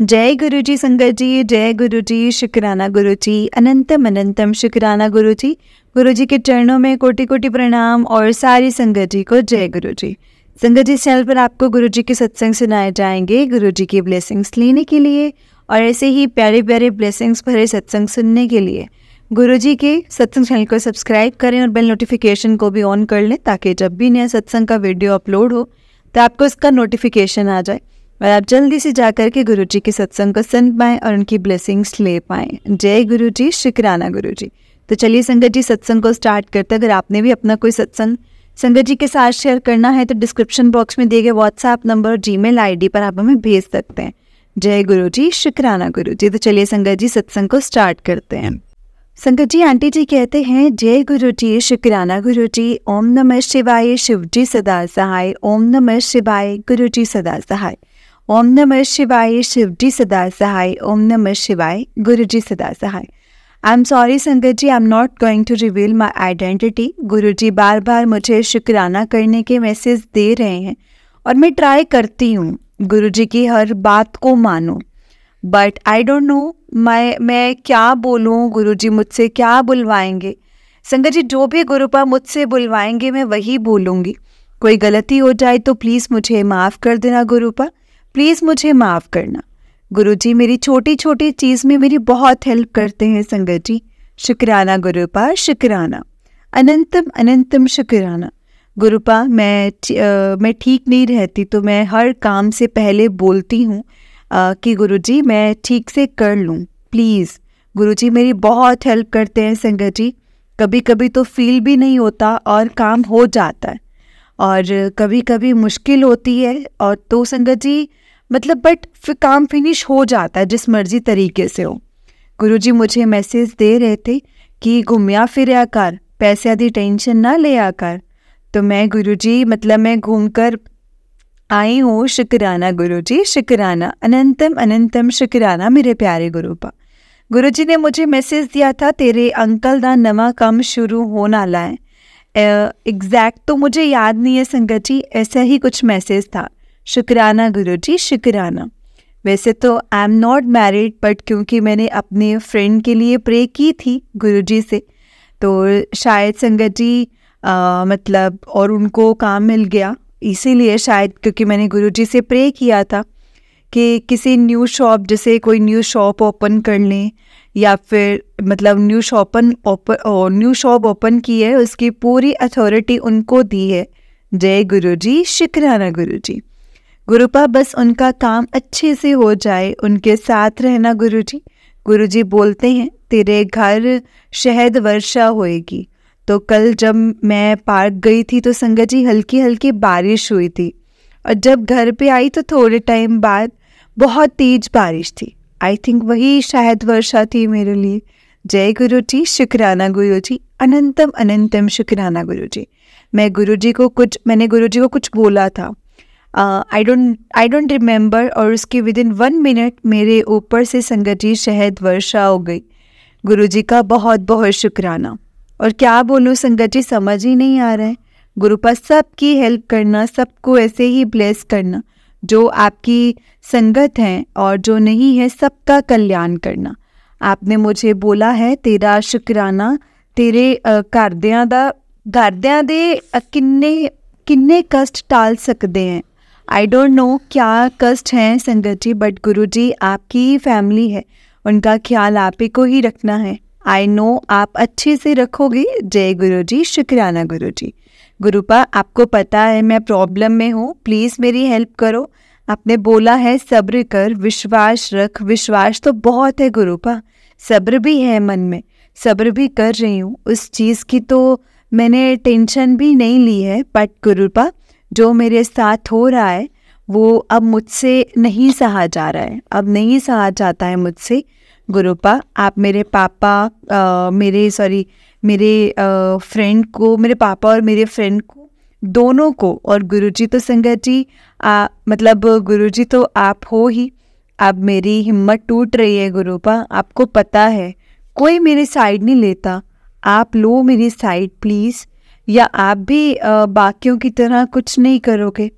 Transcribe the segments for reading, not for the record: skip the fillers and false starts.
जय गुरु जी संगत जी, जय गुरु जी, शुक्राना गुरु जी, अनंतम अनंतम शुक्राना गुरु जी। गुरु जी के चरणों में कोटि कोटि प्रणाम और सारी संगत जी को जय गुरु जी। संगत जी चैनल पर आपको गुरु जी के सत्संग सुनाए जाएंगे गुरु जी की ब्लेसिंग्स लेने के लिए और ऐसे ही प्यारे प्यारे ब्लेसिंग्स भरे सत्संग सुनने के लिए गुरु जी के सत्संग चैनल को सब्सक्राइब करें और बेल नोटिफिकेशन को भी ऑन कर लें ताकि जब भी नया सत्संग का वीडियो अपलोड हो तो आपको इसका नोटिफिकेशन आ जाए और आप जल्दी से जाकर के गुरु जी के सत्संग को सुन पाएँ और उनकी ब्लेसिंग्स ले पाएँ। जय गुरु जी, शुक्राना गुरु जी। तो चलिए संगत जी सत्संग को स्टार्ट करते हैं। अगर आपने भी अपना कोई सत्संग संगत जी के साथ शेयर करना है तो डिस्क्रिप्शन बॉक्स में दिए गए व्हाट्सएप नंबर और जीमेल आईडी पर आप हमें भेज सकते हैं। जय गुरु जी, शुक्राना गुरु जी। तो चलिए संगत जी सत्संग को स्टार्ट करते हैं। संगत जी आंटी जी कहते हैं, जय गुरु जी, शुक्राना गुरु जी, ओम नमः शिवाय, शिव जी सदा सहाय, ओम नमः शिवाय, गुरु जी सदा सहाय, ओम नमः शिवाय, शिव जी सदा सहाय, ओम नमः शिवाय, गुरु जी सदा सहाय। आई एम सॉरी संगत जी, I am not going to reveal my identity. Guru ji बार बार मुझे शुक्राना करने के मैसेज दे रहे हैं और मैं ट्राई करती हूँ गुरु जी की हर बात को मानूं, बट आई डोंट नो मैं क्या बोलूँ। गुरु जी मुझसे क्या बुलवाएंगे। संगत जी जो भी गुरुपा मुझसे बुलवाएंगे मैं वही बोलूँगी। कोई गलती हो जाए तो प्लीज़ मुझे माफ़ कर देना गुरुपा, प्लीज़ मुझे माफ़ करना। गुरु जी मेरी छोटी छोटी चीज़ में मेरी बहुत हेल्प करते हैं संगत जी। शुक्राना गुरुपा, शुक्राना, अनंतम अनंतम शुक्राना। गुरुपा मैं ठीक नहीं रहती तो मैं हर काम से पहले बोलती हूँ कि गुरुजी मैं ठीक से कर लूँ प्लीज़। गुरुजी मेरी बहुत हेल्प करते हैं संगत जी। कभी कभी तो फील भी नहीं होता और काम हो जाता है और कभी कभी मुश्किल होती है और तो संगत जी मतलब बट फिर काम फिनिश हो जाता है जिस मर्जी तरीके से हो। गुरुजी मुझे मैसेज दे रहे थे कि घूमया फिर कर, पैसे आदि टेंशन ना ले आकर। तो मैं गुरुजी मतलब मैं घूमकर आई हूँ। शुक्राना गुरु जी, शुक्राना, अनंतम अनंतम शुक्राना मेरे प्यारे गुरुपा। गुरु जी ने मुझे मैसेज दिया था तेरे अंकल दा नवा काम शुरू होने वाला है। एग्जैक्ट तो मुझे याद नहीं है संगत जी, ऐसा ही कुछ मैसेज था। शुक्राना गुरु जी, शुक्राना। वैसे तो आई एम नॉट मैरिड बट क्योंकि मैंने अपने फ्रेंड के लिए प्रे की थी गुरु जी से तो शायद संगत जी मतलब और उनको काम मिल गया, इसीलिए शायद क्योंकि मैंने गुरुजी से प्रे किया था कि किसी न्यू शॉप जैसे कोई न्यू शॉप ओपन कर लें या फिर मतलब न्यू शॉप ओपन की है उसकी पूरी अथॉरिटी उनको दी है। जय गुरुजी, शुक्राना गुरुजी। गुरुपा बस उनका काम अच्छे से हो जाए, उनके साथ रहना गुरुजी। गुरुजी बोलते हैं तेरे घर शहद वर्षा होएगी। तो कल जब मैं पार्क गई थी तो संगत जी हल्की हल्की बारिश हुई थी और जब घर पे आई तो थोड़े टाइम बाद बहुत तेज बारिश थी। आई थिंक वही शायद वर्षा थी मेरे लिए। जय गुरु जी, शुक्राना गुरु जी, अनंतम अनंतम शुक्राना गुरु जी। मैंने गुरु जी को कुछ बोला था, आई डोंट रिमेंबर और उसके विद इन 1 मिनट मेरे ऊपर से संगत जी शहद वर्षा हो गई। गुरु जी का बहुत बहुत शुक्राना। और क्या बोलूँ संगत जी समझ ही नहीं आ रहा है। गुरुपा सबकी हेल्प करना, सबको ऐसे ही ब्लेस करना, जो आपकी संगत हैं और जो नहीं है सबका कल्याण करना। आपने मुझे बोला है तेरा शुक्राना तेरे घरदियां दे किन्ने कष्ट टाल सकते हैं। आई डोंट नो क्या कष्ट हैं संगत जी बट गुरु जी आपकी फैमिली है, उनका ख्याल आप ही को ही रखना है। आई नो आप अच्छे से रखोगे। जय गुरु जी, शुक्राना गुरु जी। गुरुपा आपको पता है मैं प्रॉब्लम में हूँ, प्लीज़ मेरी हेल्प करो। आपने बोला है सब्र कर, विश्वास रख। विश्वास तो बहुत है गुरुपा, सब्र भी है मन में, सब्र भी कर रही हूँ। उस चीज़ की तो मैंने टेंशन भी नहीं ली है बट गुरुपा जो मेरे साथ हो रहा है वो अब मुझसे नहीं सहा जा रहा है, अब नहीं सहा जाता है मुझसे। गुरुपा आप मेरे फ्रेंड को, मेरे पापा और मेरे फ्रेंड को दोनों को और गुरुजी तो संगत जी मतलब गुरुजी तो आप हो ही। अब मेरी हिम्मत टूट रही है गुरुपा, आपको पता है कोई मेरी साइड नहीं लेता, आप लो मेरी साइड प्लीज़। या आप भी बाकियों की तरह कुछ नहीं करोगे।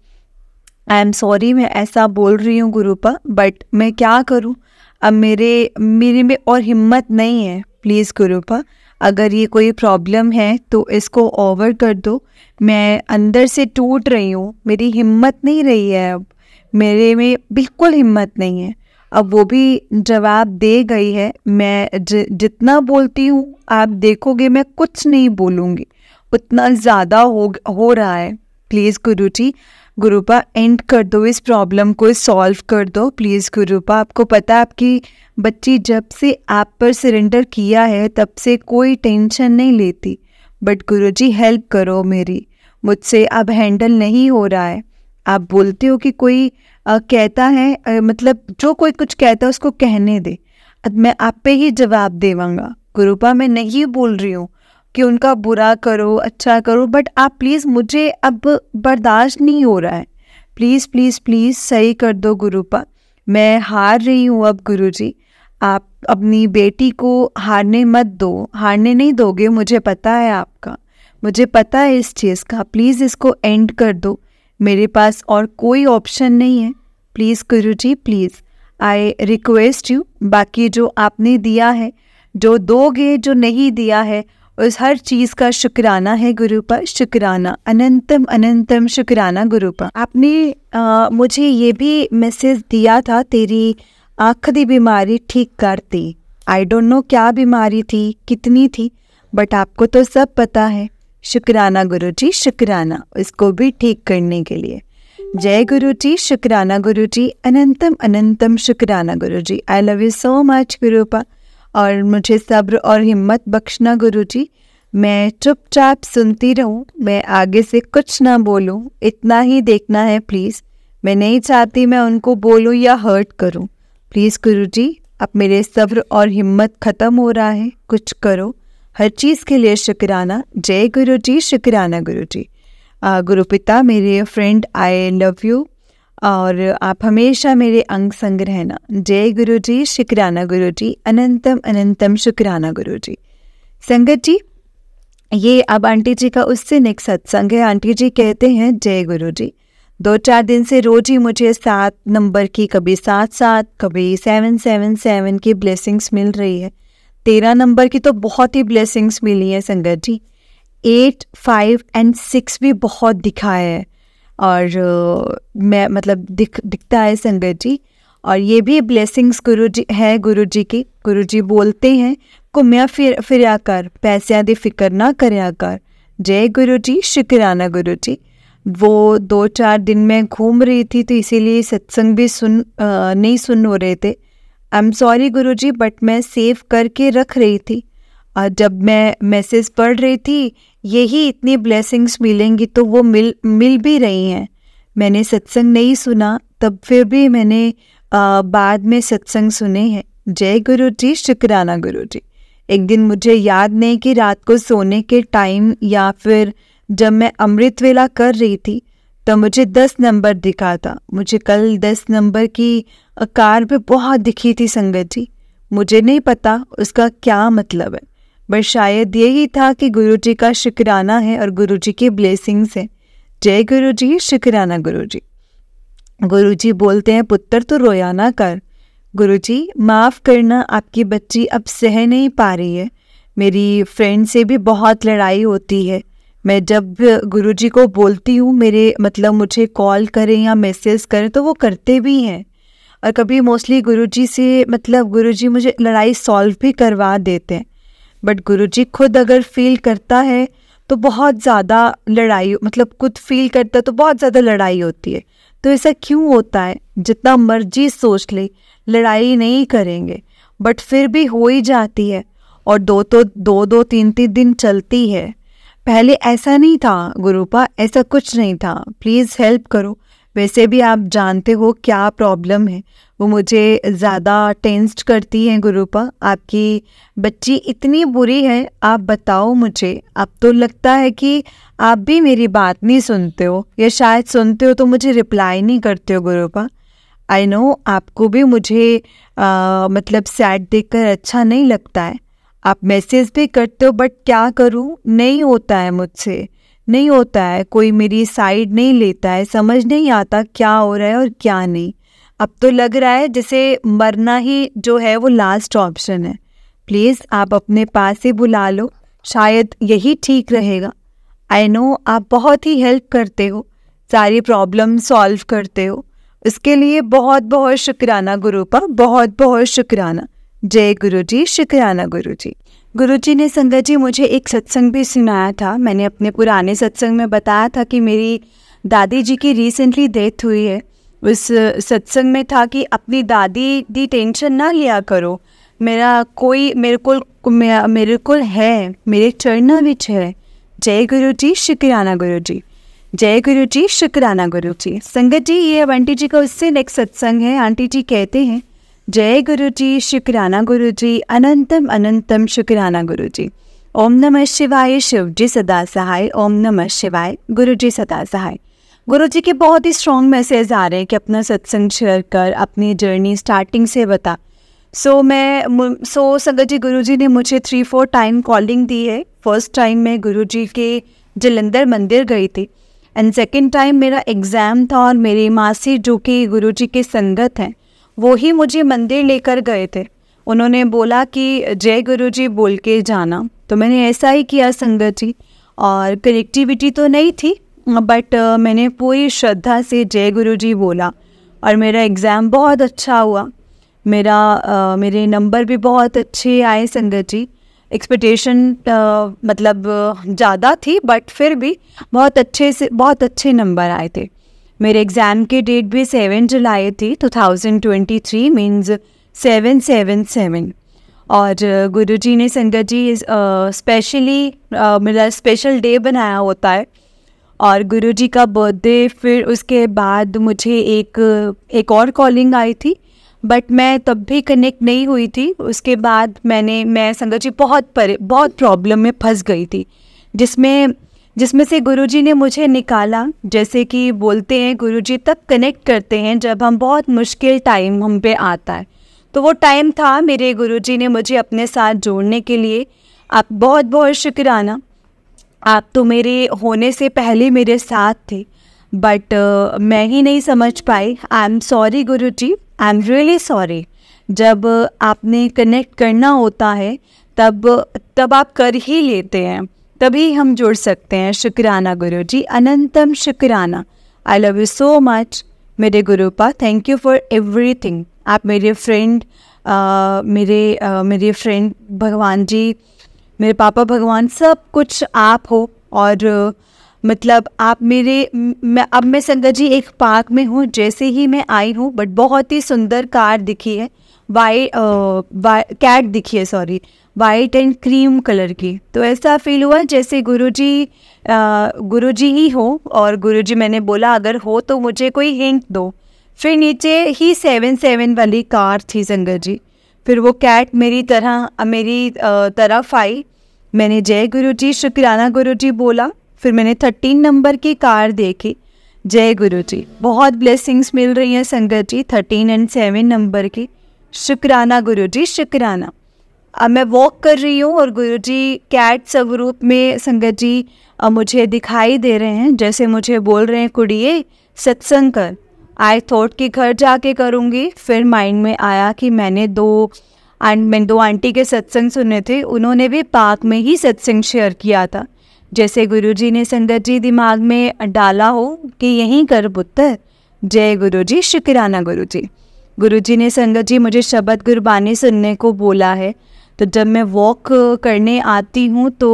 आई एम सॉरी मैं ऐसा बोल रही हूँ गुरुपा, बट मैं क्या करूँ, अब मेरे में और हिम्मत नहीं है। प्लीज़ गुरुपा, अगर ये कोई प्रॉब्लम है तो इसको ओवर कर दो। मैं अंदर से टूट रही हूँ, मेरी हिम्मत नहीं रही है, अब मेरे में बिल्कुल हिम्मत नहीं है। अब वो भी जवाब दे गई है। मैं जितना बोलती हूँ आप देखोगे मैं कुछ नहीं बोलूँगी, उतना ज़्यादा हो रहा है। प्लीज़ गुरुजी, गुरुपा एंड कर दो इस प्रॉब्लम को, सॉल्व कर दो प्लीज़ गुरुपा। आपको पता है आपकी बच्ची जब से आप पर सरेंडर किया है तब से कोई टेंशन नहीं लेती, बट गुरुजी हेल्प करो मेरी, मुझसे अब हैंडल नहीं हो रहा है। आप बोलते हो कि कोई कहता है मतलब जो कोई कुछ कहता है उसको कहने दे, अब मैं आप पे ही जवाब देवांगा। गुरुपा मैं नहीं बोल रही हूँ कि उनका बुरा करो अच्छा करो, बट आप प्लीज़, मुझे अब बर्दाश्त नहीं हो रहा है, प्लीज़ प्लीज़ प्लीज़ सही कर दो गुरुपा। मैं हार रही हूँ अब गुरुजी, आप अपनी बेटी को हारने मत दो, हारने नहीं दोगे, मुझे पता है आपका, मुझे पता है इस चीज़ का। प्लीज़ इसको एंड कर दो, मेरे पास और कोई ऑप्शन नहीं है। Please Guruji please, I request you. बाकी जो आपने दिया है, जो दोगे, जो नहीं दिया है, उस हर चीज़ का शुक्राना है गुरुपा, शुक्राना, अनंतम अनंतम शुक्राना गुरुपा। आपने मुझे ये भी मैसेज दिया था, तेरी आँख दी बीमारी ठीक करती। आई डोंट नो क्या बीमारी थी, कितनी थी, बट आपको तो सब पता है। शुक्राना गुरुजी, शुक्राना इसको भी ठीक करने के लिए। जय गुरुजी, शुक्राना गुरुजी, अनंतम अनंतम शुक्राना Guruji. I love you so much Gurupa, और मुझे सब्र और हिम्मत बख्शना गुरुजी। मैं चुपचाप सुनती रहूं, मैं आगे से कुछ ना बोलूं, इतना ही देखना है प्लीज़। मैं नहीं चाहती मैं उनको बोलूं या हर्ट करूं। प्लीज़ गुरुजी, अब मेरे सब्र और हिम्मत ख़त्म हो रहा है, कुछ करो। हर चीज़ के लिए शुक्राना। जय गुरुजी, शुक्राना गुरुजी। गुरुपिता मेरे फ्रेंड, आई लव यू, और आप हमेशा मेरे अंग संग रहना। जय गुरुजी, शुक्राना गुरुजी, अनंतम अनंतम शुक्राना गुरुजी। संगत जी, ये अब आंटी जी का उससे नेक्स्ट सत्संग है। आंटी जी कहते हैं जय गुरुजी, 2-4 दिन से रोज ही मुझे 7 नंबर की, कभी 7-7, कभी 7-7-7 की ब्लेसिंग्स मिल रही है। 13 नंबर की तो बहुत ही ब्लेसिंग्स मिली है संगत जी। 8, 5 एंड 6 भी बहुत दिखाया है, और मैं मतलब दिखता है संगत जी। और ये भी ब्लेसिंग्स गुरुजी है, गुरुजी की। गुरुजी बोलते हैं घूमिया फिरिया कर, पैसों की फिक्र ना करया कर। जय गुरुजी, शुक्राना गुरुजी। वो 2-4 दिन में घूम रही थी तो इसीलिए सत्संग भी नहीं सुन हो रहे थे। आई एम सॉरी गुरुजी, बट मैं सेव करके रख रही थी, और जब मैं मैसेज पढ़ रही थी यही इतनी ब्लेसिंग्स मिलेंगी तो वो मिल भी रही हैं। मैंने सत्संग नहीं सुना, तब फिर भी मैंने बाद में सत्संग सुने हैं। जय गुरुजी, शुक्राना गुरुजी। एक दिन मुझे याद नहीं कि रात को सोने के टाइम या फिर जब मैं अमृत वेला कर रही थी तो मुझे 10 नंबर दिखा था। मुझे कल 10 नंबर की कार पे बहुत दिखी थी संगत जी। मुझे नहीं पता उसका क्या मतलब है, बस शायद यही था कि गुरुजी का शुक्राना है और गुरुजी की ब्लेसिंग्स है। जय गुरुजी, शुक्राना गुरुजी। गुरुजी बोलते हैं पुत्र तो रोया ना कर। गुरुजी माफ़ करना, आपकी बच्ची अब सह नहीं पा रही है। मेरी फ्रेंड से भी बहुत लड़ाई होती है। मैं जब गुरुजी को बोलती हूँ, मेरे मतलब मुझे कॉल करें या मैसेज करें तो वो करते भी हैं, और कभी मोस्टली गुरुजी से मतलब गुरुजी मुझे लड़ाई सॉल्व भी करवा देते हैं। बट गुरुजी खुद अगर फील करता है तो बहुत ज़्यादा लड़ाई, मतलब खुद फील करता है तो बहुत ज़्यादा लड़ाई होती है। तो ऐसा क्यों होता है? जितना मर्जी सोच ले लड़ाई नहीं करेंगे, बट फिर भी हो ही जाती है, और 2-3 दिन चलती है। पहले ऐसा नहीं था गुरुपा, ऐसा कुछ नहीं था। प्लीज़ हेल्प करो। वैसे भी आप जानते हो क्या प्रॉब्लम है, वो मुझे ज़्यादा टेंस्ड करती है गुरुपा। आपकी बच्ची इतनी बुरी है, आप बताओ मुझे। अब तो लगता है कि आप भी मेरी बात नहीं सुनते हो, या शायद सुनते हो तो मुझे रिप्लाई नहीं करते हो गुरुपा। आई नो आपको भी मुझे मतलब सैड देखकर अच्छा नहीं लगता है। आप मैसेज भी करते हो, बट क्या करूँ, नहीं होता है मुझसे, नहीं होता है, कोई मेरी साइड नहीं लेता है, समझ नहीं आता क्या हो रहा है और क्या नहीं। अब तो लग रहा है जैसे मरना ही जो है वो लास्ट ऑप्शन है। प्लीज़ आप अपने पास से बुला लो, शायद यही ठीक रहेगा। आई नो आप बहुत ही हेल्प करते हो, सारी प्रॉब्लम सॉल्व करते हो, इसके लिए बहुत बहुत शुक्राना गुरुपा, बहुत बहुत शुक्राना। जय गुरु जी, शुक्राना गुरु जी। गुरु जी ने संगत जी मुझे एक सत्संग भी सुनाया था। मैंने अपने पुराने सत्संग में बताया था कि मेरी दादी जी की रिसेंटली डेथ हुई है। उस सत्संग में था कि अपनी दादी दी टेंशन ना लिया करो, मेरा कोई मेरे को है, मेरे चरणों विच है। जय गुरु जी, शुक्राना गुरु जी। जय गुरु जी, शुक्राना गुरु जी। संगत जी ये अब आंटी जी का उससे नेक्स्ट सत्संग है। आंटी जी कहते हैं जय गुरु जी, शुक्राना गुरु जी, अनंतम अनंतम शुक्राना गुरु जी। ओम नमः शिवाय, शिव जी सदा सहाय। ओम नमः शिवाय, गुरु जी सदा सहाय। गुरु जी के बहुत ही स्ट्रॉन्ग मैसेज आ रहे हैं कि अपना सत्संग शेयर कर, अपनी जर्नी स्टार्टिंग से बता। सो संगत जी गुरु जी ने मुझे 3-4 टाइम कॉलिंग दी है। फर्स्ट टाइम मैं गुरु जी के जलंधर मंदिर गई थी एंड सेकेंड टाइम मेरा एग्ज़ाम था और मेरी मासी जो कि गुरु जी के संगत हैं वो ही मुझे मंदिर लेकर गए थे। उन्होंने बोला कि जय गुरु जी बोल के जाना, तो मैंने ऐसा ही किया संगत जी। और कनेक्टिविटी तो नहीं थी बट मैंने पूरी श्रद्धा से जय गुरु जी बोला और मेरा एग्ज़ाम बहुत अच्छा हुआ। मेरे नंबर भी बहुत अच्छे आए संगत जी। एक्सपेक्टेशन मतलब ज़्यादा थी बट फिर भी बहुत अच्छे नंबर आए थे। मेरे एग्ज़ाम की डेट भी 7 जुलाई थी 2023 मीन्स 777। और गुरुजी ने संगत जी स्पेशली मेरा स्पेशल डे बनाया होता है और गुरुजी का बर्थडे। फिर उसके बाद मुझे एक और कॉलिंग आई थी बट मैं तब भी कनेक्ट नहीं हुई थी। उसके बाद मैं संगत जी बहुत प्रॉब्लम में फंस गई थी जिसमें से गुरुजी ने मुझे निकाला। जैसे कि बोलते हैं गुरुजी तब कनेक्ट करते हैं जब हम बहुत मुश्किल टाइम हम पे आता है, तो वो टाइम था मेरे गुरुजी ने मुझे अपने साथ जोड़ने के लिए। आप बहुत बहुत शुक्राना। आप तो मेरे होने से पहले मेरे साथ थे बट मैं ही नहीं समझ पाई। I am sorry Guruji, I am really sorry. जब आपने कनेक्ट करना होता है तब आप कर ही लेते हैं, तभी हम जुड़ सकते हैं। शुक्राना गुरुजी, अनंतम शुक्राना। आई लव यू सो मच मेरे गुरुपा, थैंक यू फॉर एवरीथिंग। आप मेरे फ्रेंड मेरे फ्रेंड भगवान जी, मेरे पापा भगवान, सब कुछ आप हो। और मतलब आप अब मैं संगत जी एक पार्क में हूँ। जैसे ही मैं आई हूँ बट बहुत ही सुंदर कार दिखी है, कैट दिखी है, sorry, white and cream colour की। तो ऐसा फील हुआ जैसे गुरुजी ही हो। और गुरुजी मैंने बोला अगर हो तो मुझे कोई हिंट दो। फिर नीचे ही 77 वाली कार थी संगत जी। फिर वो कैट मेरी तरफ आई। मैंने जय गुरुजी, शुक्राना गुरुजी बोला। फिर मैंने 13 नंबर की कार देखी। जय गुरुजी, बहुत ब्लेसिंग्स मिल रही हैं संगत जी 13 एंड 7 नंबर की। शुक्राना गुरुजी, शुक्राना। अब मैं वॉक कर रही हूँ और गुरुजी कैट स्वरूप में संगत जी मुझे दिखाई दे रहे हैं। जैसे मुझे बोल रहे हैं कुड़िए सत्संग कर। आई थॉट कि घर जाके करूँगी। फिर माइंड में आया कि मैंने दो आंटी के सत्संग सुने थे, उन्होंने भी पार्क में ही सत्संग शेयर किया था। जैसे गुरुजी ने संगत जी दिमाग में डाला हो कि यहीं कर पुत्र। जय गुरुजी, शुक्राना गुरुजी। गुरुजी ने संगत जी मुझे शब्द गुरबानी सुनने को बोला है। तो जब मैं वॉक करने आती हूँ तो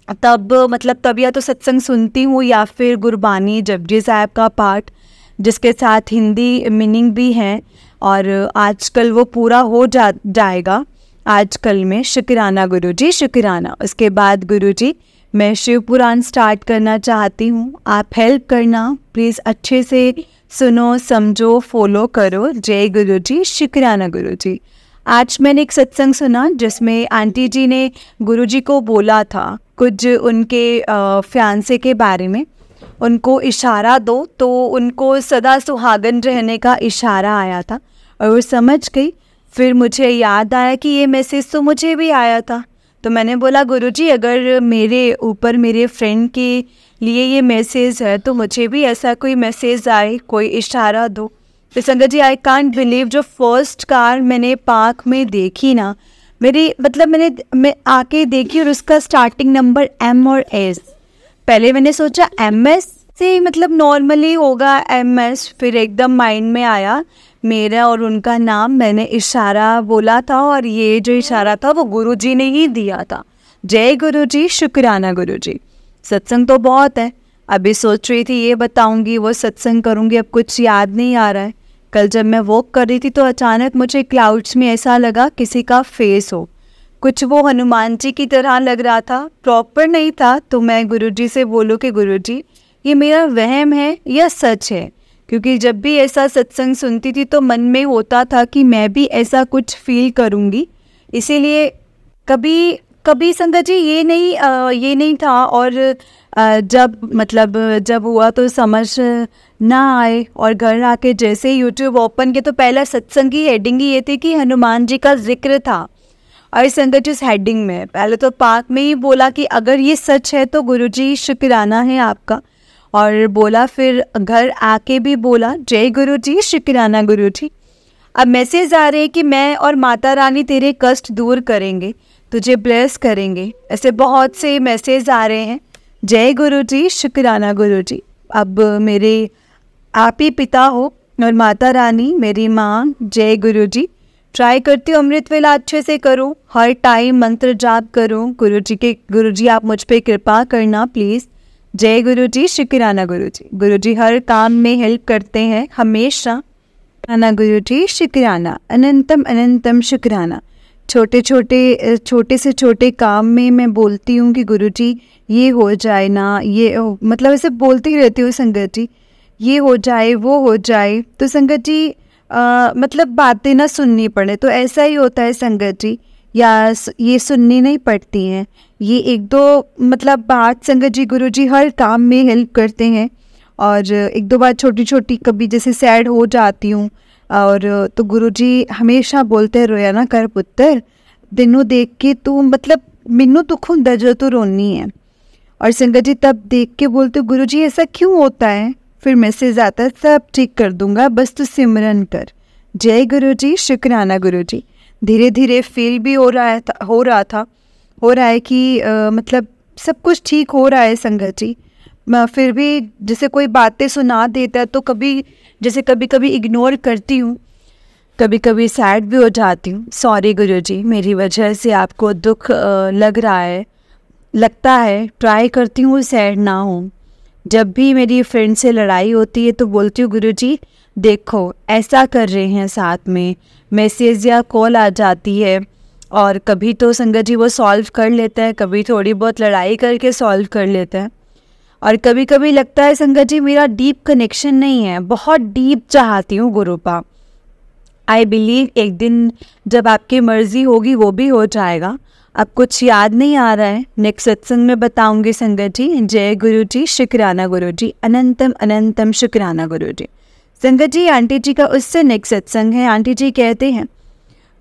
तब या तो सत्संग सुनती हूँ या फिर गुरबानी जपजी साहब का पाठ, जिसके साथ हिंदी मीनिंग भी है। और आजकल वो पूरा हो जाएगा आजकल में। शुक्राना गुरुजी, शुक्राना। उसके बाद गुरुजी मैं शिव पुराण स्टार्ट करना चाहती हूँ, आप हेल्प करना प्लीज़। अच्छे से सुनो, समझो, फॉलो करो। जय गुरुजी, शुक्राना गुरुजी। आज मैंने एक सत्संग सुना जिसमें आंटी जी ने गुरुजी को बोला था कुछ उनके फियांसे के बारे में, उनको इशारा दो, तो उनको सदा सुहागन रहने का इशारा आया था और वो समझ गई। फिर मुझे याद आया कि ये मैसेज तो मुझे भी आया था, तो मैंने बोला गुरुजी अगर मेरे ऊपर मेरे फ्रेंड के लिए ये मैसेज है तो मुझे भी ऐसा कोई मैसेज आए, कोई इशारा दो। तो संगत जी आई कांट बिलीव, जो फर्स्ट कार मैंने पार्क में देखी ना, मैं आके देखी और उसका स्टार्टिंग नंबर M और S। पहले मैंने सोचा MS से मतलब नॉर्मली होगा MS, फिर एकदम माइंड में आया मेरा और उनका नाम, मैंने इशारा बोला था और ये जो इशारा था वो गुरुजी ने ही दिया था। जय गुरुजी, शुक्राना गुरुजी। सत्संग तो बहुत है, अभी सोच रही थी ये बताऊंगी वो सत्संग करूंगी, अब कुछ याद नहीं आ रहा है। कल जब मैं वॉक कर रही थी तो अचानक मुझे क्लाउड्स में ऐसा लगा किसी का फेस हो, कुछ वो हनुमान जी की तरह लग रहा था, प्रॉपर नहीं था। तो मैं गुरुजी से बोलूँ कि गुरुजी ये मेरा वहम है या सच है, क्योंकि जब भी ऐसा सत्संग सुनती थी तो मन में होता था कि मैं भी ऐसा कुछ फील करूँगी। इसीलिए कभी संगत जी ये नहीं था। और जब हुआ तो समझ ना आए, और घर आके जैसे यूट्यूब ओपन किया तो पहला सत्संग की हेडिंग ही ये थी कि हनुमान जी का जिक्र था। और संगत जी उस हेडिंग में पहले तो पार्क में ही बोला कि अगर ये सच है तो गुरुजी शुक्राना है आपका, और बोला फिर घर आके भी बोला जय गुरुजी, शुक्राना गुरुजी। अब मैसेज आ रहे हैं कि मैं और माता रानी तेरे कष्ट दूर करेंगे, तुझे ब्लेस करेंगे, ऐसे बहुत से मैसेज आ रहे हैं। जय गुरुजी, शुक्राना गुरुजी। अब मेरे आप ही पिता हो और माता रानी मेरी माँ, जय गुरुजी। ट्राई करती हूँ अमृत वेला अच्छे से करूँ, हर टाइम मंत्र जाप करूँ। गुरुजी आप मुझ पे कृपा करना प्लीज़। जय गुरुजी, शुक्राना गुरुजी। गुरुजी हर काम में हेल्प करते हैं हमेशा। शुक्राना गुरुजी, शुक्राना, अनंतम अनंतम शुक्राना। छोटे से छोटे काम में मैं बोलती हूँ कि गुरुजी ये हो जाए ना, मतलब ऐसे बोलती ही रहती हूँ संगत जी, ये हो जाए वो हो जाए। तो संगत जी मतलब बातें ना सुननी पड़े, तो ऐसा ही होता है संगत जी, या ये सुननी नहीं पड़ती हैं। ये एक दो मतलब बात संगत जी, गुरुजी हर काम में हेल्प करते हैं। और एक दो बार छोटी छोटी कभी जैसे सैड हो जाती हूँ, और तो गुरुजी हमेशा बोलते हैं रोया ना कर पुत्र, दिनों देख के तू मतलब मिन्नू तू खुद दर्ज तो रोनी है। और संगत जी तब देख के बोलते गुरुजी ऐसा क्यों होता है, फिर मैसेज आता है सब ठीक कर दूंगा बस तू सिमरन कर। जय गुरुजी, शुक्राना गुरुजी। धीरे धीरे फील भी हो रहा है कि मतलब सब कुछ ठीक हो रहा है संगत जी। फिर भी जैसे कोई बातें सुना देता है तो कभी कभी इग्नोर करती हूँ, कभी कभी सैड भी हो जाती हूँ। सॉरी गुरुजी, मेरी वजह से आपको दुख लगता है। ट्राई करती हूँ सैड ना हूँ। जब भी मेरी फ्रेंड से लड़ाई होती है तो बोलती हूँ गुरुजी देखो ऐसा कर रहे हैं, साथ में मैसेज या कॉल आ जाती है, और कभी तो संगत जी वो सॉल्व कर लेता है, कभी थोड़ी बहुत लड़ाई करके सॉल्व कर लेता है। और कभी कभी लगता है संगत जी मेरा डीप कनेक्शन नहीं है, बहुत डीप चाहती हूँ गुरुपा। आई बिलीव एक दिन जब आपकी मर्जी होगी वो भी हो जाएगा। अब कुछ याद नहीं आ रहा है, नेक्स्ट सत्संग में बताऊंगी संगत जी। जय गुरु जी, शुक्राना गुरु जी, अनंतम अनंतम शुक्राना गुरु जी। संगत जी आंटी जी का उससे नेक्स्ट सत्संग है। आंटी जी कहते हैं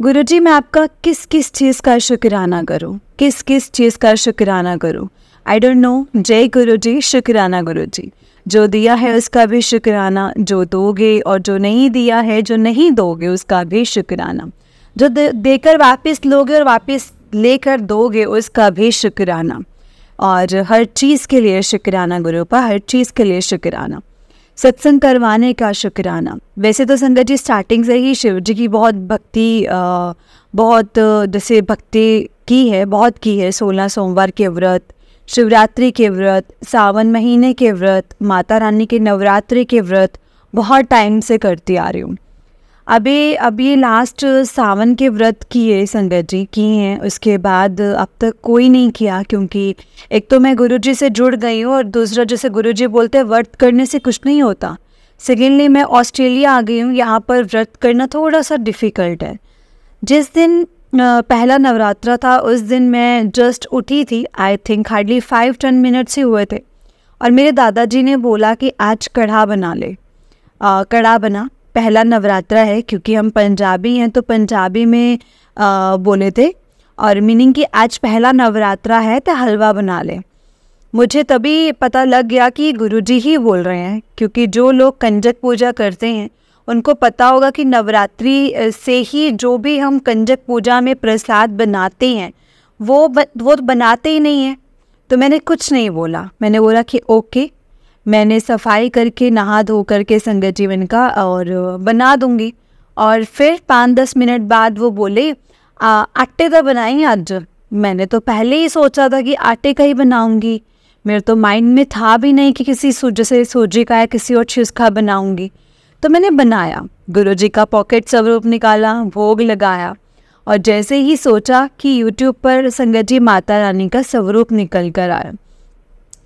गुरु जी मैं आपका किस किस चीज़ का शुक्राना करूँ, किस किस चीज़ का शुक्राना करूँ, आई डोंट नो। जय गुरु जी, शुक्राना गुरु जी। जो दिया है उसका भी शुक्राना, जो दोगे, और जो नहीं दिया है, जो नहीं दोगे उसका भी शुक्राना, जो देकर वापस लोगे और वापस लेकर दोगे उसका भी शुक्राना, और हर चीज़ के लिए शुक्राना गुरुपा, हर चीज़ के लिए शुक्राना। सत्संग करवाने का शुक्राना। वैसे तो संगत जी स्टार्टिंग से ही शिव जी की बहुत जैसे भक्ति की है, बहुत की है। 16 सोमवार के व्रत, शिवरात्रि के व्रत, सावन महीने के व्रत, माता रानी के नवरात्रि के व्रत बहुत टाइम से करती आ रही हूँ। अभी लास्ट सावन के व्रत किए संगत जी की हैं, उसके बाद अब तक कोई नहीं किया, क्योंकि एक तो मैं गुरुजी से जुड़ गई हूँ, और दूसरा जैसे गुरुजी बोलते हैं व्रत करने से कुछ नहीं होता। सेकेंडली मैं ऑस्ट्रेलिया आ गई हूँ, यहाँ पर व्रत करना थोड़ा सा डिफ़िकल्ट है। जिस दिन पहला नवरात्रा था उस दिन मैं जस्ट उठी थी, आई थिंक हार्डली 5-10 मिनट्स ही हुए थे, और मेरे दादाजी ने बोला कि आज कढ़ा बना ले। कढ़ा बना, पहला नवरात्रा है, क्योंकि हम पंजाबी हैं तो पंजाबी में बोले थे, और मीनिंग कि आज पहला नवरात्रा है तो हलवा बना ले। मुझे तभी पता लग गया कि गुरुजी ही बोल रहे हैं, क्योंकि जो लोग कंजक पूजा करते हैं उनको पता होगा कि नवरात्रि से ही जो भी हम कंजक पूजा में प्रसाद बनाते हैं वो बनाते ही नहीं हैं। तो मैंने कुछ नहीं बोला, मैंने बोला कि ओके, मैंने सफाई करके नहा धो करके संगत जीवन का और बना दूंगी। और फिर 5-10 मिनट बाद वो बोले आटे का बनाएंगे आज। मैंने तो पहले ही सोचा था कि आटे का ही बनाऊंगी, मेरे तो माइंड में था भी नहीं कि किसी जैसे सूजी का या किसी और चीज़ का बनाऊंगी। तो मैंने बनाया, गुरुजी का पॉकेट स्वरूप निकाला, भोग लगाया और जैसे ही सोचा कि यूट्यूब पर संगत जी माता रानी का स्वरूप निकल कर आया,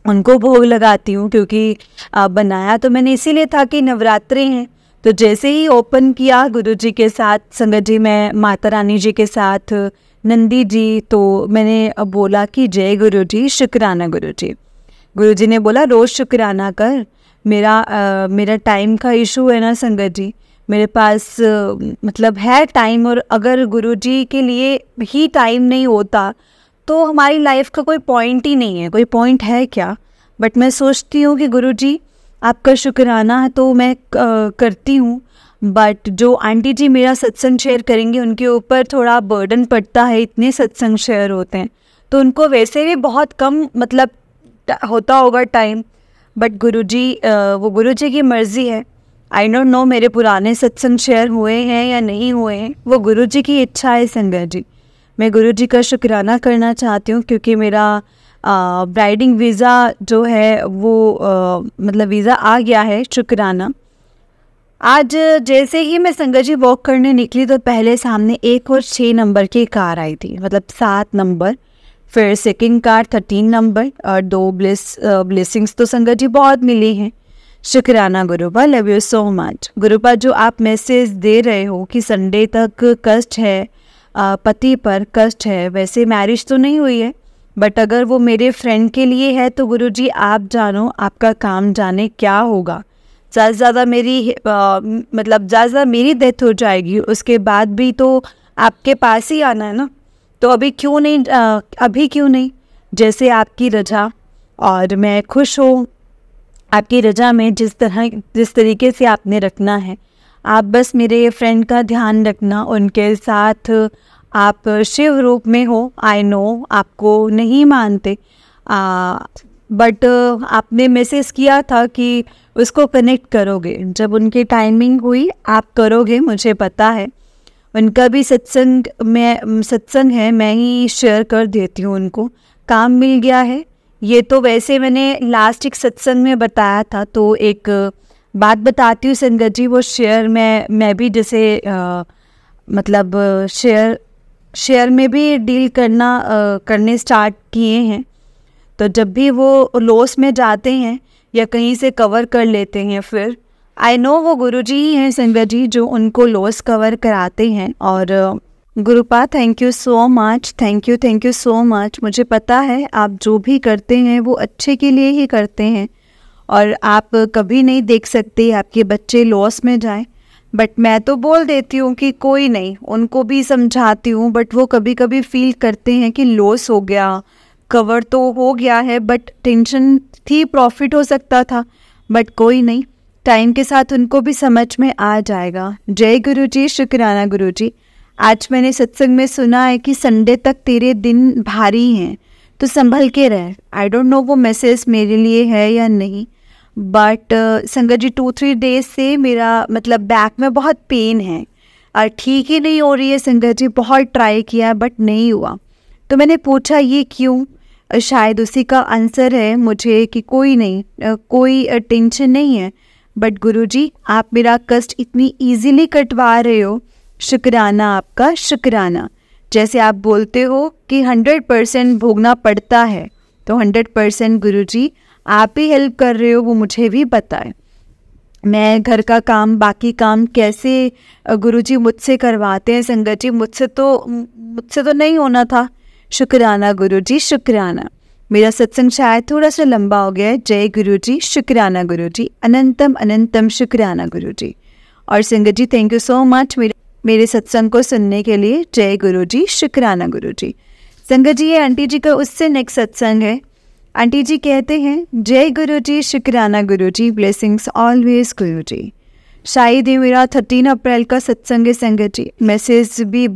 उनको भोग लगाती हूँ, क्योंकि बनाया तो मैंने इसीलिए था कि नवरात्रि हैं। तो जैसे ही ओपन किया गुरुजी के साथ, संगत जी मैं माता रानी जी के साथ, नंदी जी, तो मैंने बोला कि जय गुरुजी, शुक्राना गुरुजी। गुरुजी ने बोला रोज़ शुक्राना कर, मेरा टाइम का इशू है ना संगत जी, मेरे पास मतलब है टाइम, और अगर गुरुजी के लिए ही टाइम नहीं होता तो हमारी लाइफ का कोई पॉइंट ही नहीं है, कोई पॉइंट है क्या। बट मैं सोचती हूँ कि गुरुजी आपका शुक्राना है तो मैं करती हूँ, बट जो आंटी जी मेरा सत्संग शेयर करेंगे उनके ऊपर थोड़ा बर्डन पड़ता है, इतने सत्संग शेयर होते हैं तो उनको वैसे भी बहुत कम मतलब होता होगा टाइम। बट गुरुजी वो गुरुजी की मर्ज़ी है, आई डोंट नो मेरे पुराने सत्संग शेयर हुए हैं या नहीं हुए हैं, वो गुरुजी की इच्छा है संगत जी। मैं गुरुजी का शुक्राना करना चाहती हूँ, क्योंकि मेरा ब्राइडिंग वीज़ा जो है वो मतलब वीज़ा आ गया है, शुक्राना। आज जैसे ही मैं संगत जी वॉक करने निकली तो पहले सामने 1 और 6 नंबर की कार आई थी, मतलब 7 नंबर, फिर सेकंड कार 13 नंबर और 2 ब्लेसिंग्स तो संगत जी बहुत मिली हैं। शुक्राना गुरुपा, लव यू सो मच। गुरुपा जो आप मैसेज दे रहे हो कि संडे तक कष्ट है, पति पर कष्ट है, वैसे मैरिज तो नहीं हुई है, बट अगर वो मेरे फ्रेंड के लिए है तो गुरुजी आप जानो, आपका काम जाने क्या होगा। ज़्यादा से ज़्यादा मेरी डेथ हो जाएगी, उसके बाद भी तो आपके पास ही आना है ना, तो अभी क्यों नहीं, जैसे आपकी रजा। और मैं खुश हूँ आपकी रजा में, जिस तरीके से आपने रखना है। आप बस मेरे फ्रेंड का ध्यान रखना, उनके साथ आप शिव रूप में हो। आई नो आपको नहीं मानते, बट आपने मैसेज किया था कि उसको कनेक्ट करोगे, जब उनकी टाइमिंग हुई आप करोगे, मुझे पता है। उनका भी सत्संग है, मैं ही शेयर कर देती हूँ उनको, काम मिल गया है। ये तो वैसे मैंने लास्ट एक सत्संग में बताया था, तो एक बात बताती हूँ संगत जी, वो शेयर मैं भी जैसे मतलब शेयर में भी डील करने स्टार्ट किए हैं। तो जब भी वो लॉस में जाते हैं या कहीं से कवर कर लेते हैं, फिर आई नो वो गुरुजी ही हैं संगत जी जो उनको लॉस कवर कराते हैं। और Gurupa thank you so much, thank you so much. मुझे पता है आप जो भी करते हैं वो अच्छे के लिए ही करते हैं, और आप कभी नहीं देख सकते आपके बच्चे लॉस में जाएं। बट मैं तो बोल देती हूँ कि कोई नहीं, उनको भी समझाती हूँ, बट वो कभी कभी फील करते हैं कि लॉस हो गया, कवर तो हो गया है, बट टेंशन थी, प्रॉफिट हो सकता था, बट कोई नहीं, टाइम के साथ उनको भी समझ में आ जाएगा। जय गुरुजी, शुक्राना गुरुजी। आज मैंने सत्संग में सुना है कि संडे तक तेरे दिन भारी हैं, तो संभल के रह। आई डोंट नो वो मैसेज मेरे लिए है या नहीं, बट संगत जी 2-3 डेज से मेरा मतलब बैक में बहुत पेन है और ठीक ही नहीं हो रही है संगत जी। बहुत ट्राई किया बट नहीं हुआ, तो मैंने पूछा ये क्यों, शायद उसी का आंसर है मुझे कि कोई नहीं, कोई टेंशन नहीं है, बट गुरुजी आप मेरा कष्ट इतनी इजीली कटवा रहे हो, शुक्राना आपका, शुक्राना। जैसे आप बोलते हो कि 100% भोगना पड़ता है, तो 100% गुरुजी आप ही हेल्प कर रहे हो, वो मुझे भी पता है। मैं घर का काम, बाकी काम कैसे गुरुजी मुझसे करवाते हैं संगत जी, मुझसे तो नहीं होना था। शुक्राना गुरुजी, शुक्राना। मेरा सत्संग शायद थोड़ा सा लंबा हो गया है। जय गुरुजी, शुक्राना गुरुजी, अनंतम अनंतम शुक्राना गुरुजी। और संगत जी थैंक यू सो मच मेरे सत्संग को सुनने के लिए। जय गुरु जी, शुक्राना गुरु जी। संगत जी, ये आंटी जी का उससे नेक्स्ट सत्संग है। आंटी जी कहते हैं, जय गुरु जी, शुक्राना गुरु जी, ब्लेसिंग्स ऑलवेज गुरु जी। शायद ये मेरा 13 अप्रैल का सत्संग है संगत जी। मैसेज में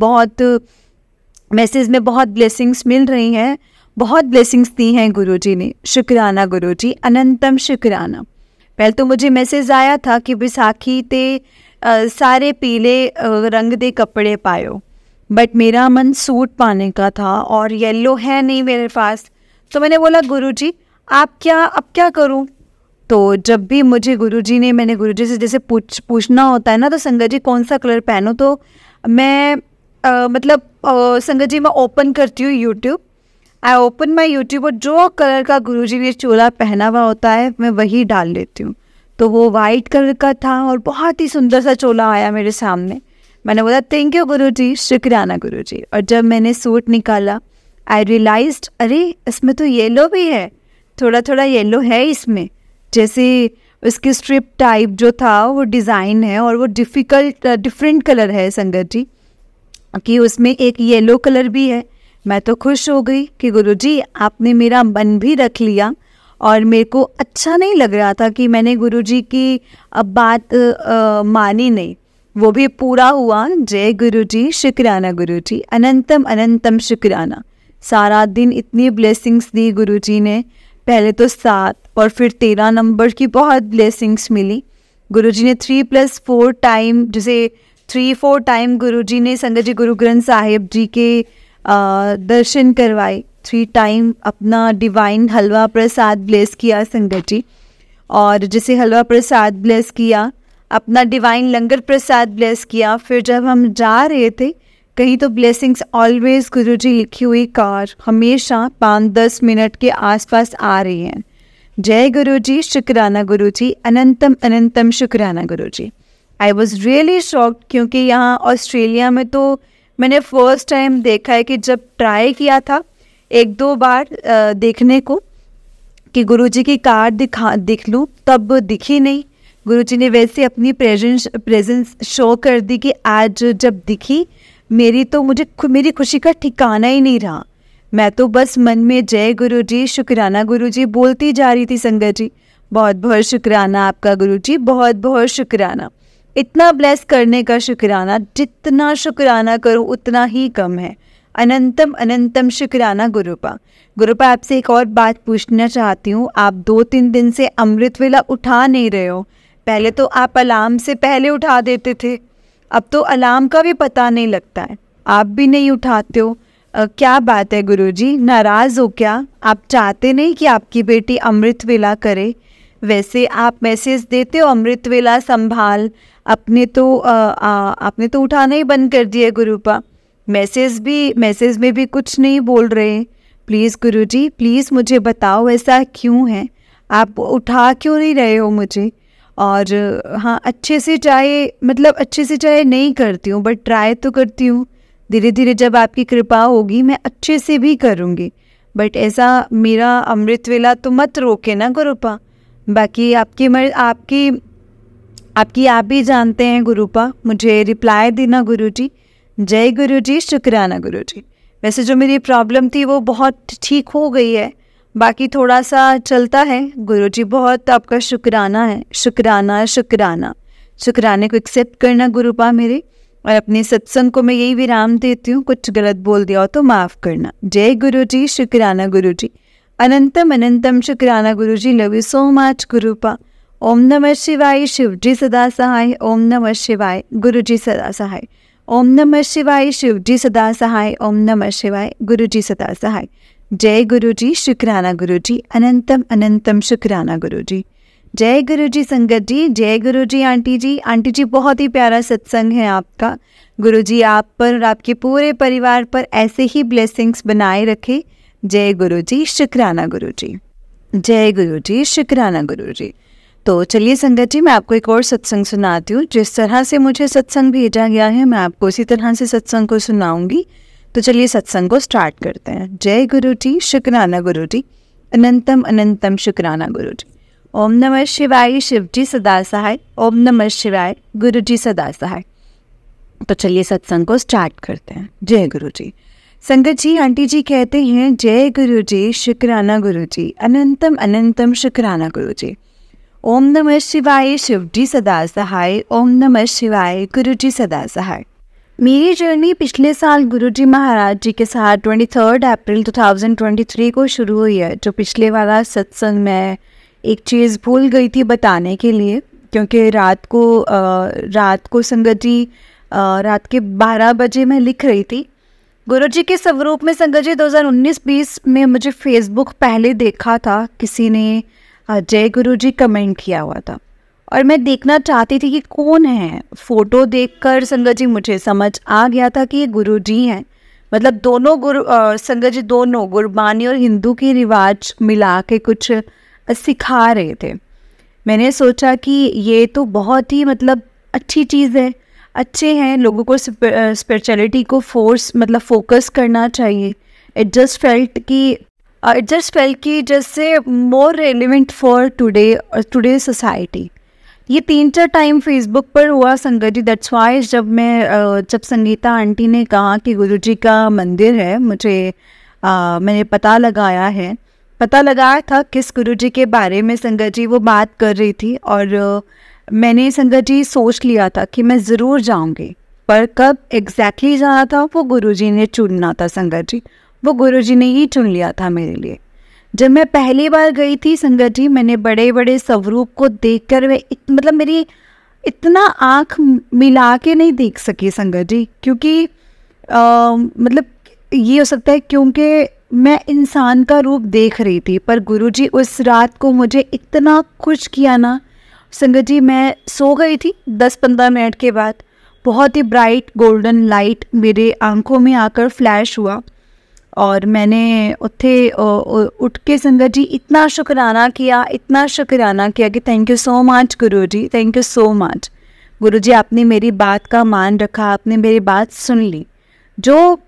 बहुत ब्लेसिंग्स मिल रही हैं, बहुत ब्लेसिंग्स दी हैं गुरु जी ने। शुक्राना गुरु जी, अनंतम शुक्राना। पहले तो मुझे मैसेज आया था कि विसाखी ते सारे पीले रंग दे कपड़े पायो, बट मेरा मन सूट पाने का था और येलो है नहीं मेरे पास। तो मैंने बोला गुरुजी अब क्या करूं? तो जब भी मुझे मैंने गुरुजी से जैसे पूछना होता है ना, तो संगत जी कौन सा कलर पहनो, तो मैं संगत जी मैं ओपन करती हूँ YouTube. I open my YouTube और जो कलर का गुरुजी ने चोला पहना हुआ होता है मैं वही डाल लेती हूँ। तो वो वाइट कलर का था और बहुत ही सुंदर सा चोला आया मेरे सामने। मैंने बोला थैंक यू गुरुजी, शुक्राना गुरुजी। और जब मैंने सूट निकाला, आई रियलाइज्ड अरे इसमें तो येलो भी है, थोड़ा थोड़ा येलो है इसमें। जैसे उसकी स्ट्रिप टाइप जो था वो डिज़ाइन है और वो डिफरेंट कलर है संगत जी, कि उसमें एक येलो कलर भी है। मैं तो खुश हो गई कि गुरुजी आपने मेरा मन भी रख लिया। और मेरे को अच्छा नहीं लग रहा था कि मैंने गुरुजी की अब बात मानी नहीं, वो भी पूरा हुआ। जय गुरुजी, शुक्राना गुरुजी, अनंतम अनंतम शुक्राना। सारा दिन इतनी ब्लेसिंग्स दी गुरुजी ने, पहले तो 7 और फिर 13 नंबर की बहुत ब्लेसिंग्स मिली। गुरुजी ने 3+4 टाइम, जैसे 3-4 टाइम गुरुजी ने संगत जी गुरु ग्रंथ साहिब जी के दर्शन करवाए। 3 टाइम अपना डिवाइन हलवा प्रसाद ब्लेस किया संगत जी। और जैसे हलवा प्रसाद ब्लेस किया, अपना डिवाइन लंगर प्रसाद ब्लेस किया। फिर जब हम जा रहे थे कहीं, तो ब्लेसिंग्स ऑलवेज गुरुजी लिखी हुई कार हमेशा 5-10 मिनट के आसपास आ रही हैं। जय गुरुजी, शुक्राना गुरुजी, अनंतम अनंतम शुक्राना Guruji. I was really shocked, क्योंकि यहाँ ऑस्ट्रेलिया में तो मैंने फर्स्ट टाइम देखा है कि जब ट्राई किया था 1-2 बार देखने को कि गुरुजी की कार्ड दिख लूँ, तब दिखी नहीं। गुरुजी ने वैसे अपनी प्रेजेंस शो कर दी कि आज जब दिखी मेरी खुशी का ठिकाना ही नहीं रहा। मैं तो बस मन में जय गुरुजी, शुक्राना गुरुजी बोलती जा रही थी संगत जी। बहुत बहुत शुक्राना आपका गुरुजी, बहुत बहुत शुक्राना। इतना ब्लेस करने का शुक्राना, जितना शुक्राना करूँ उतना ही कम है। अनंतम अनंतम शुक्राना गुरुपा। गुरुपा, आपसे एक और बात पूछना चाहती हूँ। आप 2-3 दिन से अमृत वेला उठा नहीं रहे हो। पहले तो आप अलार्म से पहले उठा देते थे, अब तो अलार्म का भी पता नहीं लगता है, आप भी नहीं उठाते हो। क्या बात है गुरुजी, नाराज़ हो क्या? आप चाहते नहीं कि आपकी बेटी अमृत वेला करे? वैसे आप मैसेज देते हो अमृत वेला संभाल, आपने तो उठाना ही बंद कर दिया गुरुपा। मैसेज में भी कुछ नहीं बोल रहे। प्लीज़ गुरुजी, प्लीज़ मुझे बताओ ऐसा क्यों है, आप उठा क्यों नहीं रहे हो मुझे? और हाँ, अच्छे से चाहे नहीं करती हूँ, बट ट्राई तो करती हूँ। धीरे धीरे जब आपकी कृपा होगी मैं अच्छे से भी करूँगी, बट ऐसा मेरा अमृत वेला तो मत रोके ना गुरुपा। बाकी आपकी आप भी जानते हैं गुरुपा, मुझे रिप्लाई देना गुरुजी। जय गुरुजी, शुक्राना गुरुजी। वैसे जो मेरी प्रॉब्लम थी वो बहुत ठीक हो गई है, बाकी थोड़ा सा चलता है। गुरुजी बहुत आपका शुक्राना है, शुक्राना शुक्राना। शुक्राने को एक्सेप्ट करना गुरुपा मेरे। और अपने सत्संग को मैं यही विराम देती हूँ, कुछ गलत बोल दिया हो तो माफ़ करना। जय गुरुजी, शुक्राना गुरुजी, अनंतम अनंतम शुक्राना गुरुजी। Love you so much गुरुपा। ओम नमः शिवाय, शिवजी सदा सहाय। ओम नमः शिवाय, गुरुजी सदा सहाय। ओम नमः शिवाय, शिवजी सदा सहाय। ओम नमः शिवाय, गुरुजी सदा सहाय। जय गुरुजी, शुक्राना गुरुजी, अनंतम अनंतम शुक्राना गुरुजी। जय गुरुजी संगत जी, जय गुरुजी आंटी जी। आंटी जी बहुत ही प्यारा सत्संग है आपका। गुरुजी आप पर और आपके पूरे परिवार पर ऐसे ही ब्लेसिंग्स बनाए रखे। जय गुरुजी, शुक्राना गुरुजी। जय गुरुजी, शुक्राना गुरुजी। तो चलिए संगत जी, मैं आपको एक और सत्संग सुनाती हूँ। जिस तरह से मुझे सत्संग भेजा गया है मैं आपको उसी तरह से सत्संग को सुनाऊंगी। तो चलिए सत्संग को स्टार्ट करते हैं। जय गुरुजी, शुक्राना गुरुजी, अनंतम अनंतम शुक्राना गुरुजी। ओम नमः शिवाय, शिवजी सदा सहाय। ओम नमः शिवाय, गुरुजी सदा सहाय। तो चलिए सत्संग को स्टार्ट करते हैं। जय गुरु जी। संगत जी, आंटी जी कहते हैं जय गुरु जी, शुक्राना गुरु जी, अनंतम अनंतम शुक्राना गुरु जी। ओम नमः शिवाय, शिव जी सदा सहाय। ओम नमः शिवाय, गुरु जी सदा सहाय। मेरी जर्नी पिछले साल गुरु जी महाराज जी के साथ 23 अप्रैल 2023 को शुरू हुई है। जो पिछले वाला सत्संग में एक चीज़ भूल गई थी बताने के लिए, क्योंकि रात को संगत जी रात के 12 बजे मैं लिख रही थी। गुरु जी के स्वरूप में संगत जी 2019-20 में मुझे फेसबुक पहले देखा था, किसी ने जय गुरु जी कमेंट किया हुआ था और मैं देखना चाहती थी कि कौन है। फ़ोटो देखकर संगत जी मुझे समझ आ गया था कि ये गुरु जी हैं। मतलब दोनों संगत जी दोनों गुरबानी और हिंदू के रिवाज मिला के कुछ सिखा रहे थे। मैंने सोचा कि ये तो बहुत ही मतलब अच्छी चीज़ है, अच्छे हैं, लोगों को स्पिरिचुअलिटी को फोकस करना चाहिए। इट जस्ट फेल्ट कि जैसे more relevant for today society. ये 3-4 टाइम फेसबुक पर हुआ संगत जी। दैट्स वाई जब संगीता आंटी ने कहा कि गुरुजी का मंदिर है, मैंने पता लगाया था किस गुरुजी के बारे में संगत जी वो बात कर रही थी। और मैंने संगत जी सोच लिया था कि मैं ज़रूर जाऊंगी, पर कब एग्जैक्टली जाना था वो गुरुजी ने चुनना था संगत जी। वो गुरुजी ने ही चुन लिया था मेरे लिए। जब मैं पहली बार गई थी संगत जी, मैंने बड़े बड़े स्वरूप को देखकर मतलब मेरी इतना आँख मिला के नहीं देख सकी संगत जी, क्योंकि मतलब ये हो सकता है क्योंकि मैं इंसान का रूप देख रही थी, पर गुरुजी उस रात को मुझे इतना खुश किया ना संगत जी। मैं सो गई थी 10-15 मिनट के बाद, बहुत ही ब्राइट गोल्डन लाइट मेरे आंखों में आकर फ्लैश हुआ और मैंने उठ के संगत जी इतना शुक्राना किया कि thank you so much Guruji, thank you so much Guruji. आपने मेरी बात का मान रखा, आपने मेरी बात सुन ली। जो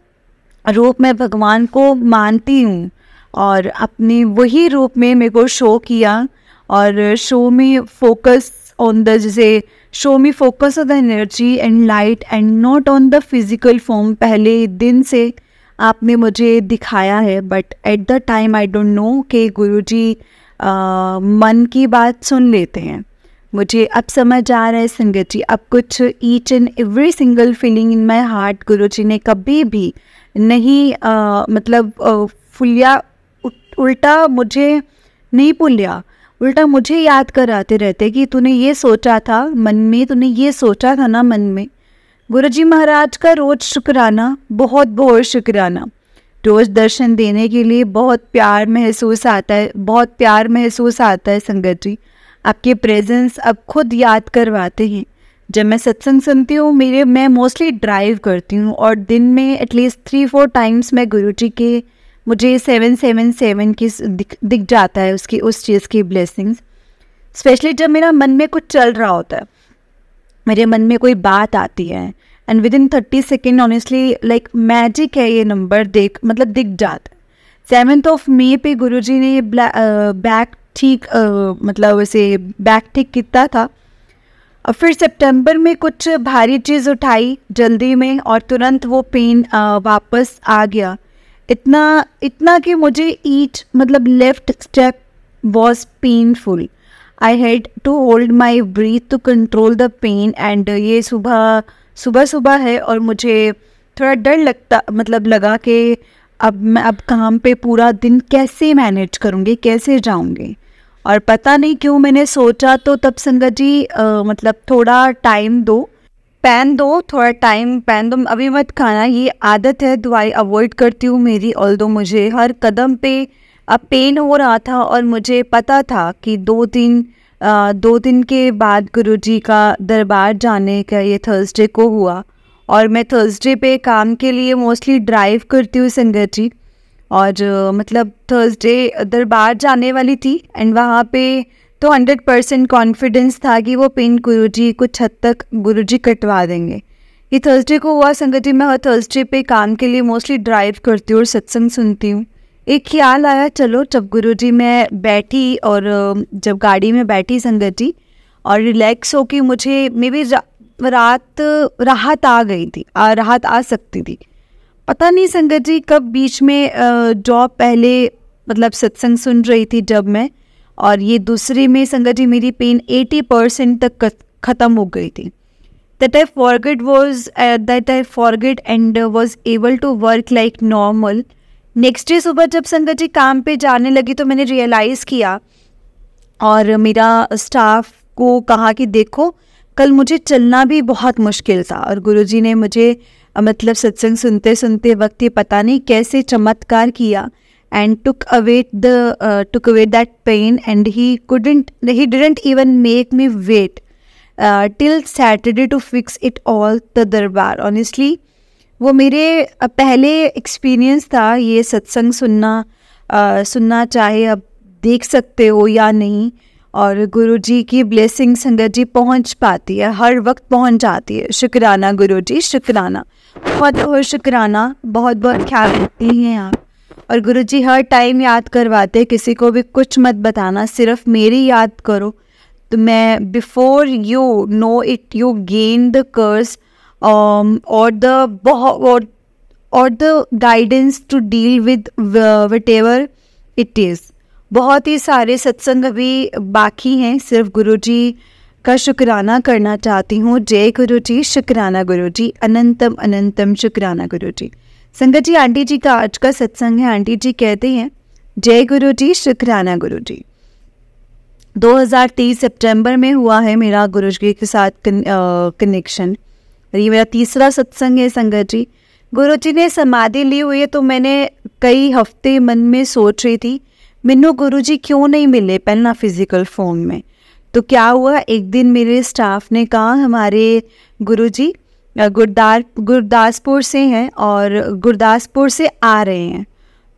रूप में भगवान को मानती हूँ और अपने वही रूप में मेरे को शो किया। और शो में focus on the energy and light and not on the physical form. पहले दिन से आपने मुझे दिखाया है, but at the time I don't know कि गुरुजी मन की बात सुन लेते हैं। मुझे अब समझ आ रहा है संगत जी, अब कुछ each and every single feeling in my heart Guruji ने कभी भी नहीं फुलिया, उल्टा मुझे नहीं भूलिया, उल्टा मुझे याद कराते रहते कि तूने ये सोचा था मन में। गुरुजी महाराज का रोज़ शुक्राना, बहुत बहुत शुक्राना। रोज़ दर्शन देने के लिए बहुत प्यार महसूस आता है संगत जी। आपके प्रेजेंस अब खुद याद करवाते हैं। जब मैं सत्संग सुनती हूँ, मैं मोस्टली ड्राइव करती हूँ और दिन में एटलीस्ट 3-4 टाइम्स मैं गुरुजी के मुझे 777 की दिख जाता है उस चीज़ की ब्लेसिंग्स। स्पेशली जब मेरा मन में कुछ चल रहा होता है, मेरे मन में कोई बात आती है and with in 30 second honestly like magic है, ये नंबर दिख जाता है। 7 मई पे गुरुजी ने बैक ठीक किया था। और फिर सितंबर में कुछ भारी चीज़ उठाई जल्दी में और तुरंत वो पेन वापस आ गया। इतना कि मुझे left step was painful. I had to hold my breath to control the pain. And ये सुबह है और मुझे थोड़ा डर लगा कि अब काम पे पूरा दिन कैसे मैनेज करूँगी, कैसे जाऊँगी। और पता नहीं क्यों मैंने सोचा तो तब संगत जी थोड़ा टाइम दो, थोड़ा टाइम पैन दो, अभी मत खाना। ये आदत है, दवाई अवॉइड करती हूँ मेरी। ऑल्दो मुझे हर कदम पे अब पेन हो रहा था और मुझे पता था कि 2 दिन के बाद गुरुजी का दरबार जाने का ये थर्सडे को हुआ। और मैं थर्सडे पे काम के लिए मोस्टली ड्राइव करती हूँ संगत जी। और थर्सडे दरबार जाने वाली थी एंड वहाँ पे तो 100% कॉन्फिडेंस था कि वो पेन गुरुजी कुछ हद तक गुरुजी कटवा देंगे। ये थर्सडे को हुआ संगत जी। मैं हर थर्सडे पे काम के लिए मोस्टली ड्राइव करती हूँ और सत्संग सुनती हूँ। एक ख्याल आया, चलो जब गुरुजी मैं बैठी और जब गाड़ी में बैठी संगत जी और रिलैक्स हो कि मुझे मे बी रात राहत आ गई थी, राहत आ सकती थी। पता नहीं संगत जी कब बीच में जॉब पहले मतलब सत्संग सुन रही थी जब मैं, और ये दूसरी में संगत जी मेरी पेन 80% तक ख़त्म हो गई थी। that I forget and was able to work like normal. Next day सुबह जब संगत जी काम पे जाने लगी तो मैंने रियलाइज़ किया और मेरा स्टाफ को कहा कि देखो कल मुझे चलना भी बहुत मुश्किल था, और गुरुजी ने मुझे मतलब सत्संग सुनते सुनते वक्त ये पता नहीं कैसे चमत्कार किया and took away that pain, and he didn't even make me wait till Saturday to fix it all the दरबार। ऑनेस्टली वो मेरे पहले एक्सपीरियंस था ये सत्संग सुनना चाहे अब देख सकते हो या नहीं, और गुरुजी की ब्लेसिंग संगत जी पहुंच पाती है, हर वक्त पहुंच जाती है। शुक्राना गुरुजी, शुक्राना, बहुत बहुत शुक्राना, बहुत बहुत ख्याल रखती हैं आप। और गुरुजी हर टाइम याद करवाते, किसी को भी कुछ मत बताना, सिर्फ मेरी याद करो। तो मैं before you know it you gain the courage और the guidance to deal with whatever it is. बहुत ही सारे सत्संग अभी बाकी हैं, सिर्फ गुरुजी का शुक्राना करना चाहती हूँ। जय गुरुजी, शुक्राना गुरुजी, अनंतम अनंतम शुक्राना गुरुजी। संगत जी आंटी जी का आज का सत्संग है। आंटी जी कहते हैं जय गुरुजी, शुक्राना गुरुजी। 2023 सितंबर में हुआ है मेरा गुरुजी के साथ कनेक्शन। ये मेरा तीसरा सत्संग है संगत जी। गुरुजी ने समाधि ली हुई है, तो मैंने कई हफ्ते मन में सोच रही थी मैनू गुरुजी क्यों नहीं मिले पहला फिजिकल फॉर्म में। तो क्या हुआ, एक दिन मेरे स्टाफ ने कहा हमारे गुरुजी गुरदासपुर से हैं और गुरदासपुर से आ रहे हैं,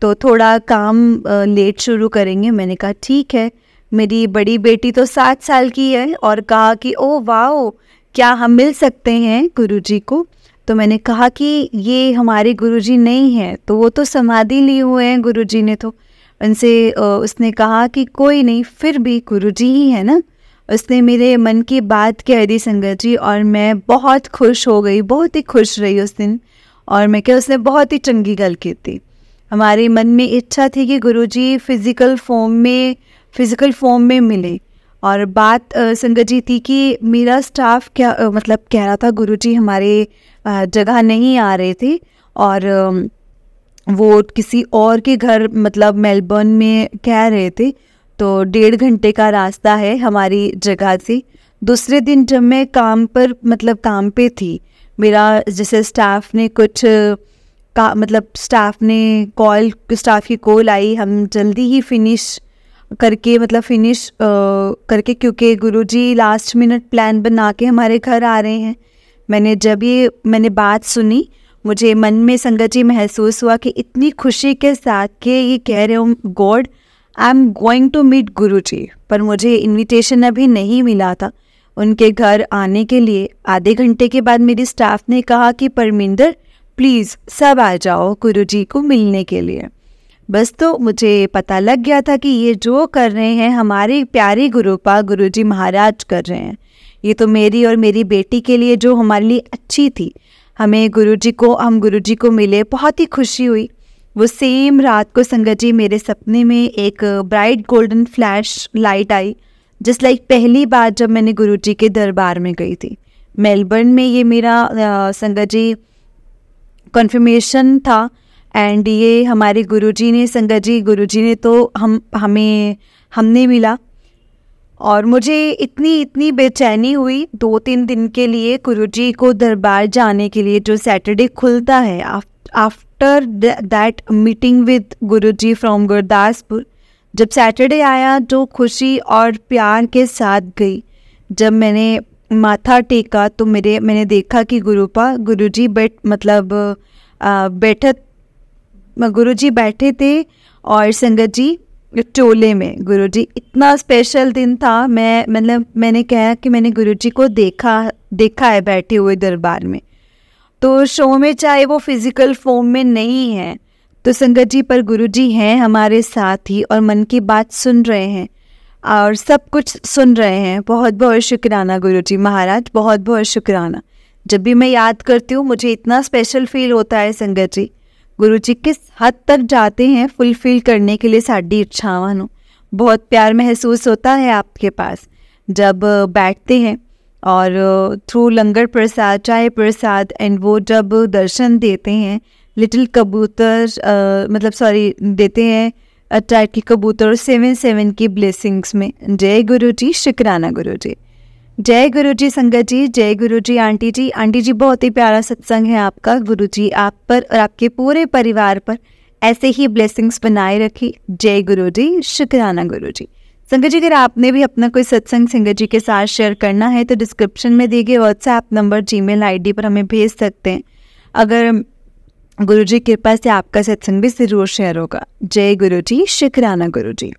तो थोड़ा काम लेट शुरू करेंगे। मैंने कहा ठीक है। मेरी बड़ी बेटी तो 7 साल की है और कहा कि ओ वाओ, क्या हम मिल सकते हैं गुरुजी को। तो मैंने कहा कि ये हमारे गुरुजी नहीं हैं, तो वो तो समाधि लिए हुए हैं गुरुजी ने। तो उनसे उसने कहा कि कोई नहीं, फिर भी गुरुजी ही है ना। उसने मेरे मन की बात कह दी संगत जी, और मैं बहुत खुश हो गई, बहुत ही खुश रही उस दिन। और मैं क्या, उसने बहुत ही चंगी गल की थी। हमारे मन में इच्छा थी कि गुरुजी फिज़िकल फॉर्म में मिले। और बात संगत जी थी कि मेरा स्टाफ क्या मतलब कह रहा था गुरुजी हमारे जगह नहीं आ रहे थे, और वो किसी और के घर मतलब मेलबर्न में कह रहे थे, तो 1.5 घंटे का रास्ता है हमारी जगह से। दूसरे दिन जब मैं काम पे थी, मेरा जैसे स्टाफ की कॉल आई, हम जल्दी ही फिनिश करके क्योंकि गुरुजी लास्ट मिनट प्लान बना के हमारे घर आ रहे हैं। मैंने बात सुनी, मुझे मन में संगत जी महसूस हुआ कि इतनी खुशी के साथ कि ये कह रहे हो God I am going to meet Guruji, पर मुझे इनविटेशन अभी नहीं मिला था उनके घर आने के लिए। आधे घंटे के बाद मेरी स्टाफ ने कहा कि परमिंदर प्लीज़ सब आ जाओ गुरुजी को मिलने के लिए। बस तो मुझे पता लग गया था कि ये जो कर रहे हैं हमारे प्यारे गुरुपा गुरुजी महाराज कर रहे हैं। ये तो मेरी और मेरी बेटी के लिए जो हमारे लिए अच्छी थी, हम गुरुजी को मिले, बहुत ही खुशी हुई। वो सेम रात को संगत जी मेरे सपने में एक ब्राइट गोल्डन फ्लैश लाइट आई, जस्ट लाइक पहली बार जब मैंने गुरुजी के दरबार में गई थी मेलबर्न में। ये मेरा संगत जी कन्फर्मेशन था, एंड ये हमारे गुरुजी ने तो हमने मिला। और मुझे इतनी बेचैनी हुई 2-3 दिन के लिए गुरुजी को दरबार जाने के लिए, जो सैटरडे खुलता है। After that meeting with Guruji from Gurdaspur, जब सैटरडे आया, जो खुशी और प्यार के साथ गई। जब मैंने माथा टेका तो मैंने देखा कि गुरुजी बैठे थे, और संगत जी टोले में। गुरुजी, इतना स्पेशल दिन था। मैंने कहा कि मैंने गुरुजी को देखा है बैठे हुए दरबार में। तो शो में चाहे वो फिजिकल फॉर्म में नहीं है, तो संगत जी पर गुरुजी हैं हमारे साथ ही और मन की बात सुन रहे हैं। और सब कुछ सुन रहे हैं। बहुत बहुत शुक्राना गुरुजी महाराज, बहुत बहुत शुक्राना। जब भी मैं याद करती हूँ मुझे इतना स्पेशल फील होता है संगत जी। गुरुजी किस हद तक जाते हैं फुलफिल करने के लिए साड़ी इच्छावां नूं। बहुत प्यार महसूस होता है आपके पास जब बैठते हैं और थ्रू लंगर प्रसाद, चाय प्रसाद एंड वो जब दर्शन देते हैं लिटिल कबूतर देते हैं अट्रैक्ट कबूतर 7 की ब्लेसिंग्स में। जय गुरु जी, शुक्राना गुरु जी। जय गुरु जी संगत जी, जय गुरु जी आंटी जी। आंटी जी बहुत ही प्यारा सत्संग है आपका। गुरु जी आप पर और आपके पूरे परिवार पर ऐसे ही ब्लेसिंग्स बनाए रखी। जय गुरु जी, शुक्राना गुरु जी। संगत जी अगर आपने भी अपना कोई सत्संग संगत जी के साथ शेयर करना है तो डिस्क्रिप्शन में दिए गए व्हाट्सएप नंबर, जीमेल आईडी पर हमें भेज सकते हैं। अगर गुरु जी कृपा से आपका सत्संग भी ज़रूर शेयर होगा। जय गुरु जी, शुक्राना गुरु जी।